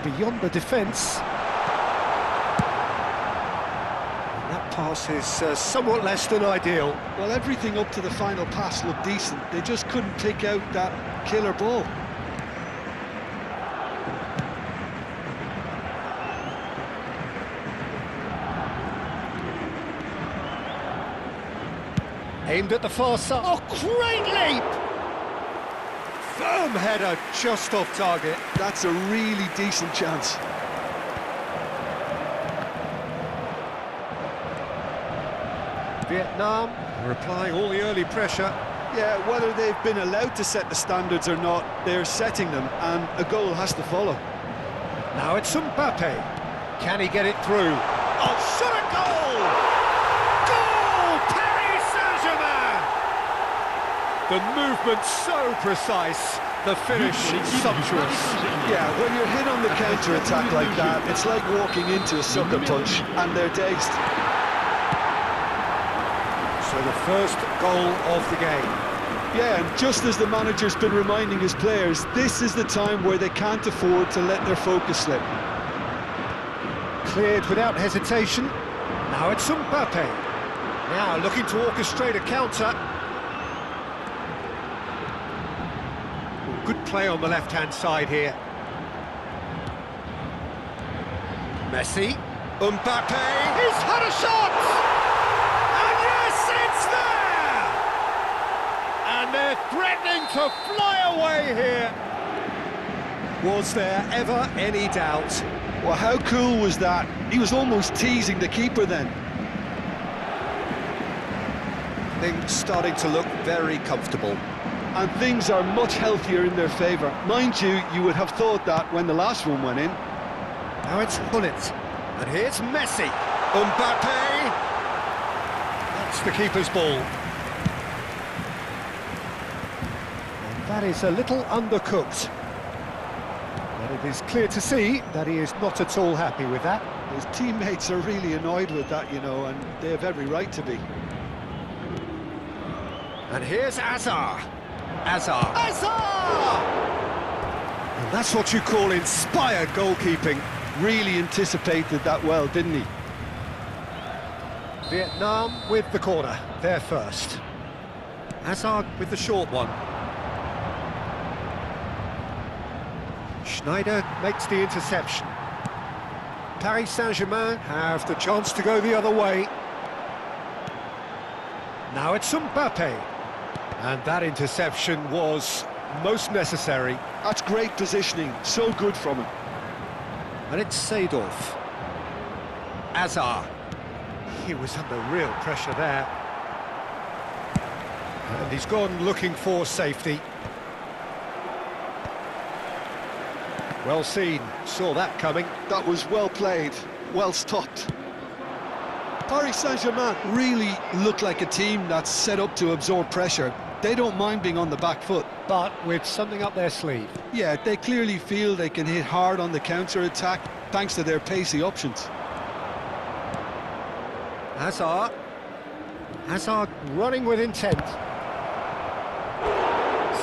beyond the defence. That pass is somewhat less than ideal. Well, everything up to the final pass looked decent. They just couldn't pick out that killer ball. Aimed at the far side. Oh, great leap! Firm header, just off target. That's a really decent chance. Vietnam are applying all the early pressure. Yeah, whether they've been allowed to set the standards or not, they're setting them, and a goal has to follow. Now it's Mbappe. Can he get it through? Oh, shot a goal! Goal! Paris Saint-Germain! The movement so precise, the finish sumptuous. Yeah, when you're hit on the counter-attack like that, it's like walking into a sucker punch, and they're dazed. So the first goal of the game. Yeah, and just as the manager's been reminding his players, this is the time where they can't afford to let their focus slip. Cleared without hesitation. Now it's Mbappe. Now looking to orchestrate a counter. Good play on the left-hand side here. Messi. Mbappe. He's had a shot! And yes, it's there! And they're threatening to fly away here. Was there ever any doubt? Well, how cool was that? He was almost teasing the keeper then. Things starting to look very comfortable. And things are much healthier in their favour. Mind you, you would have thought that when the last one went in. Now it's Gullit. And here's Messi. Mbappe. That's the keeper's ball. And that is a little undercooked. But it is clear to see that he is not at all happy with that. His teammates are really annoyed with that, you know, and they have every right to be. And here's Hazard. And that's what you call inspired goalkeeping. Really anticipated that well, didn't he? Vietnam with the corner, they're first. Hazard with the short one. Schneider makes the interception. Paris Saint-Germain have the chance to go the other way. Now it's Mbappe. And that interception was most necessary. That's great positioning, so good from him. And it's Seedorf. Hazard. He was under real pressure there. And he's gone looking for safety. Well seen, saw that coming. That was well played, well stopped. Paris Saint-Germain really look like a team that's set up to absorb pressure. They don't mind being on the back foot. But with something up their sleeve. Yeah, they clearly feel they can hit hard on the counter-attack thanks to their pacey options. Hazard running with intent.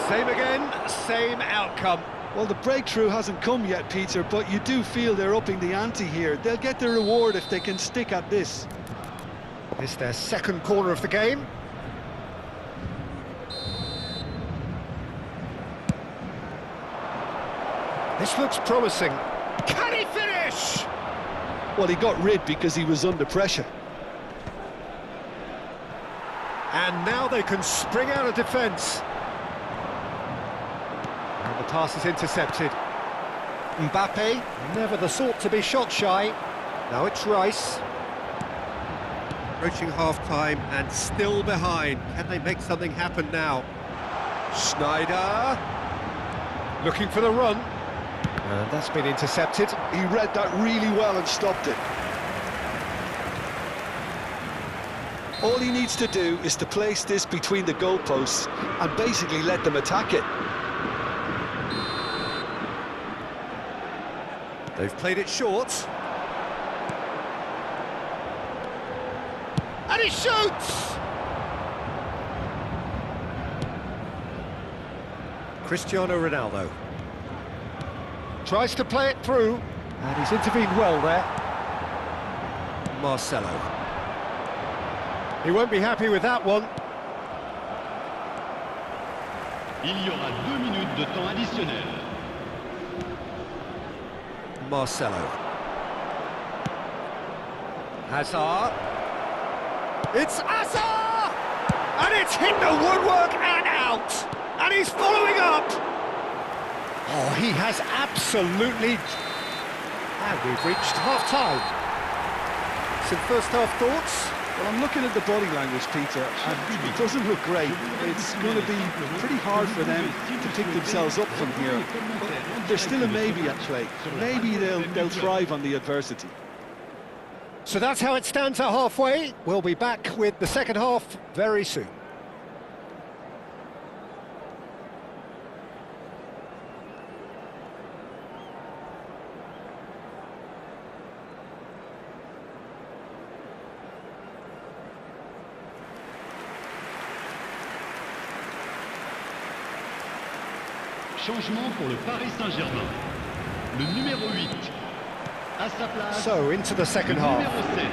Same again, same outcome. Well, the breakthrough hasn't come yet, Peter, but you do feel they're upping the ante here. They'll get their reward if they can stick at this. It's their second corner of the game. This looks promising. Can he finish? Well, he got rid because he was under pressure. And now they can spring out of defence. And the pass is intercepted. Mbappe, never the sort to be shot shy. Now it's Rice. Approaching half-time and still behind. Can they make something happen now? Schneider. Looking for the run. And that's been intercepted. He read that really well and stopped it. All he needs to do is to place this between the goalposts and basically let them attack it. They've played it short. And he shoots! Cristiano Ronaldo. Tries to play it through, and he's intervened well there. Marcelo. He won't be happy with that one. Il y aura 2 minutes de temps additionnel. Marcelo. Hazard. It's Hazard! And it's hit the woodwork and out! And he's following up! Oh, he has absolutely... And we've reached half-time. Some first-half thoughts? Well, I'm looking at the body language, Peter, and it doesn't look great. It's going to be pretty hard for them to pick themselves up from here. But there's still a maybe at play. Maybe they'll thrive on the adversity. So that's how it stands at halfway. We'll be back with the second half very soon. Changement pour le Paris Saint-Germain. Le numéro 8. À sa place, So, into the second le half. numéro 7.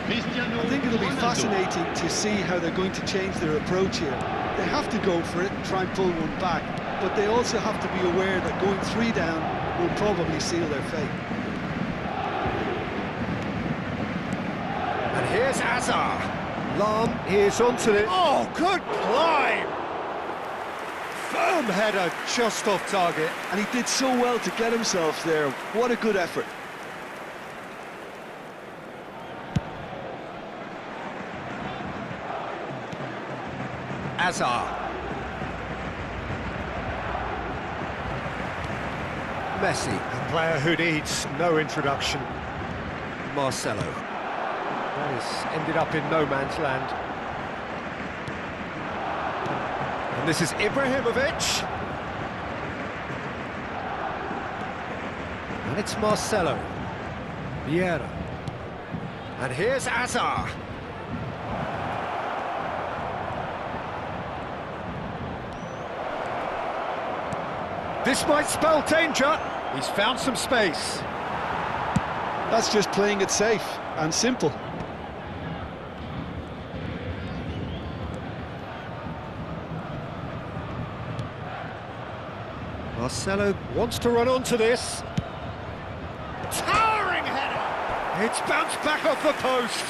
Cristiano I think it'll be Ronaldo. fascinating to see how they're going to change their approach here. They have to go for it and try and pull one back, but they also have to be aware that going 3 down will probably seal their fate. And here's Hazard. Lahm is onto it. Oh, good climb! Firm header just off target. And he did so well to get himself there. What a good effort. Hazard. Messi, a player who needs no introduction. Marcelo. That has ended up in no man's land. And this is Ibrahimovic. And it's Marcelo. Vieira. And here's Hazard. This might spell danger. He's found some space. That's just playing it safe and simple. Marcelo wants to run onto this. Towering header! It's bounced back off the post.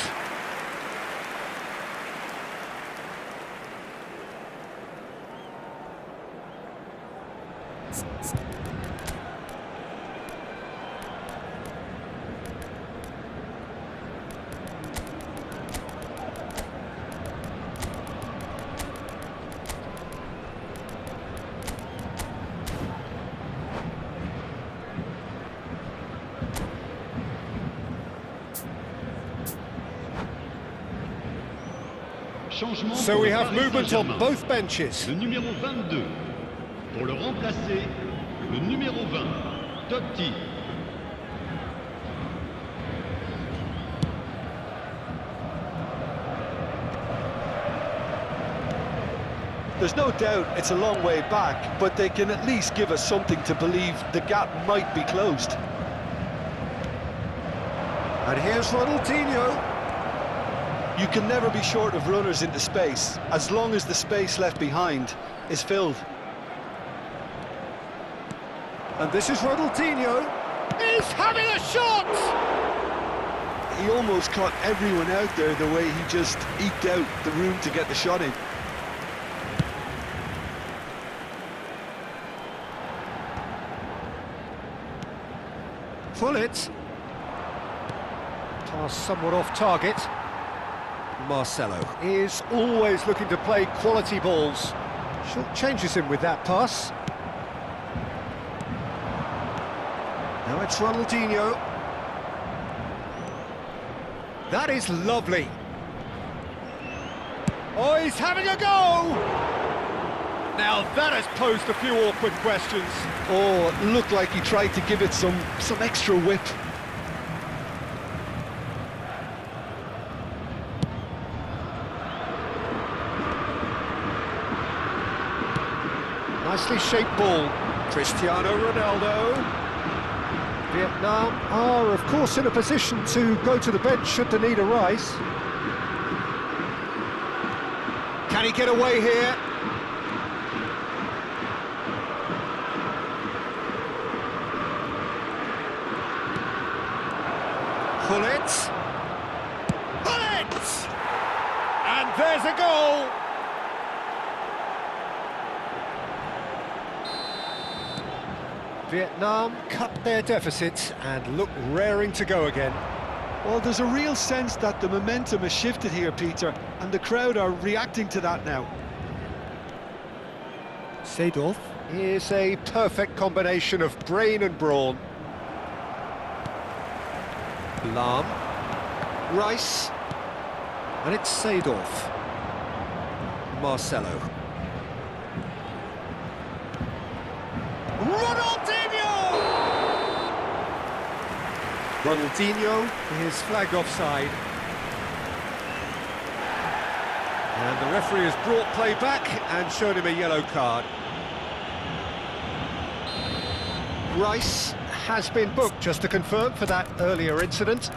Changement So pour we le have Paris movement on Saint-Germain. both benches. Le numéro 22. Pour le remplacer, le numéro 20. Totti. There's no doubt it's a long way back, but they can at least give us something to believe the gap might be closed. And here's Ronaldinho. You can never be short of runners into space, as long as the space left behind is filled. And this is Ronaldinho. He's having a shot! He almost caught everyone out there the way he just eked out the room to get the shot in. Fullet. Pass somewhat off target. Marcelo is always looking to play quality balls. Short changes him with that pass. Now it's Ronaldinho. That is lovely. Oh, he's having a go! Now that has posed a few awkward questions. Oh, it looked like he tried to give it some extra whip. Nicely shaped ball. Cristiano Ronaldo. Vietnam are, of course, in a position to go to the bench should the need arise. Can he get away here? Pull it! Pull it! And there's a goal! Vietnam cut their deficit and look raring to go again. Well, there's a real sense that the momentum has shifted here, Peter, and the crowd are reacting to that now. Seedorf is a perfect combination of brain and brawn. Lahm, Rice, and it's Seedorf. Marcelo. Ronaldinho is flagged offside. And the referee has brought play back and shown him a yellow card. Rice has been booked, just to confirm, for that earlier incident.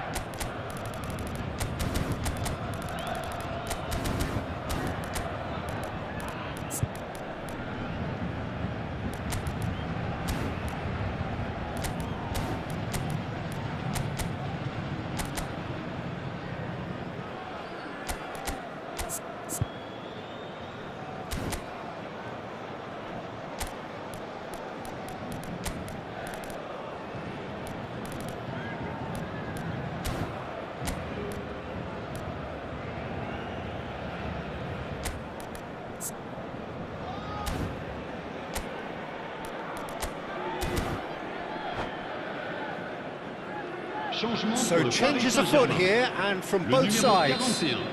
So changes afoot here, and from both sides. 41,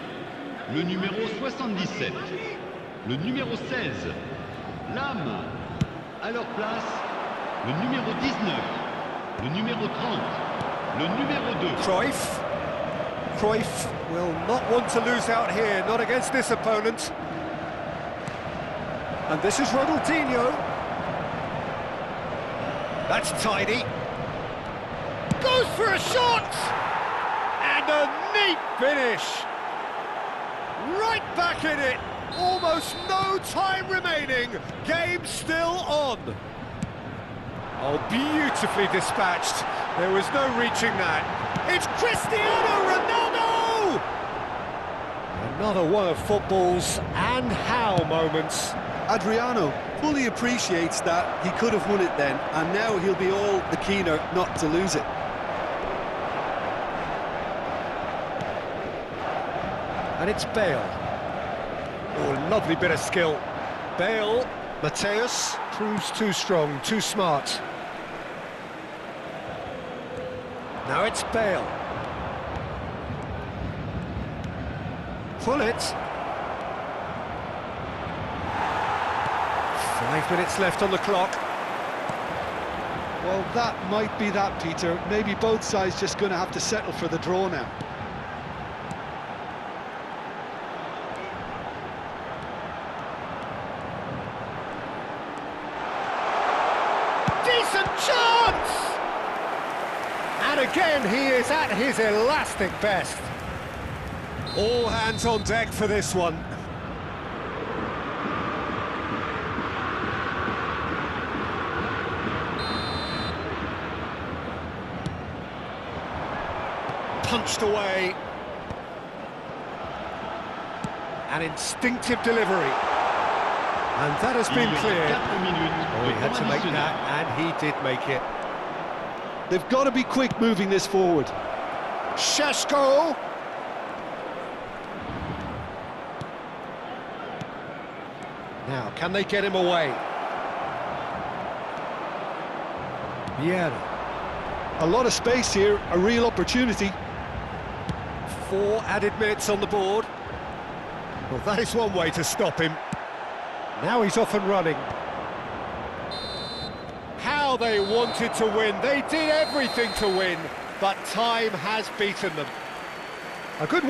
le numéro 77, le numéro 16, Lahm, à leur place, le numéro 19, le numéro 30, le numéro 2. Cruyff. Cruyff will not want to lose out here, not against this opponent. And this is Ronaldinho. That's tidy. Goes for a shot! And a neat finish! Right back in it! Almost no time remaining. Game still on. Oh, beautifully dispatched. There was no reaching that. It's Cristiano Ronaldo! Another one of football's and how moments. Adriano fully appreciates that he could have won it then, and now he'll be all the keener not to lose it. And it's Bale. Oh, lovely bit of skill. Bale, Mateus, proves too strong, too smart. Now it's Bale. Pull it. 5 minutes left on the clock. Well, that might be that, Peter. Maybe both sides just going to have to settle for the draw now. Decent chance! And again, he is at his elastic best. All hands on deck for this one. Punched away. An instinctive delivery. And that has been cleared. Oh, he had to make that, and he did make it. They've got to be quick moving this forward. Šeško. Now, can they get him away? Vieira. A lot of space here, a real opportunity. 4 added minutes on the board. Well, that is one way to stop him. Now he's off and running. How they wanted to win. They did everything to win, but time has beaten them. A good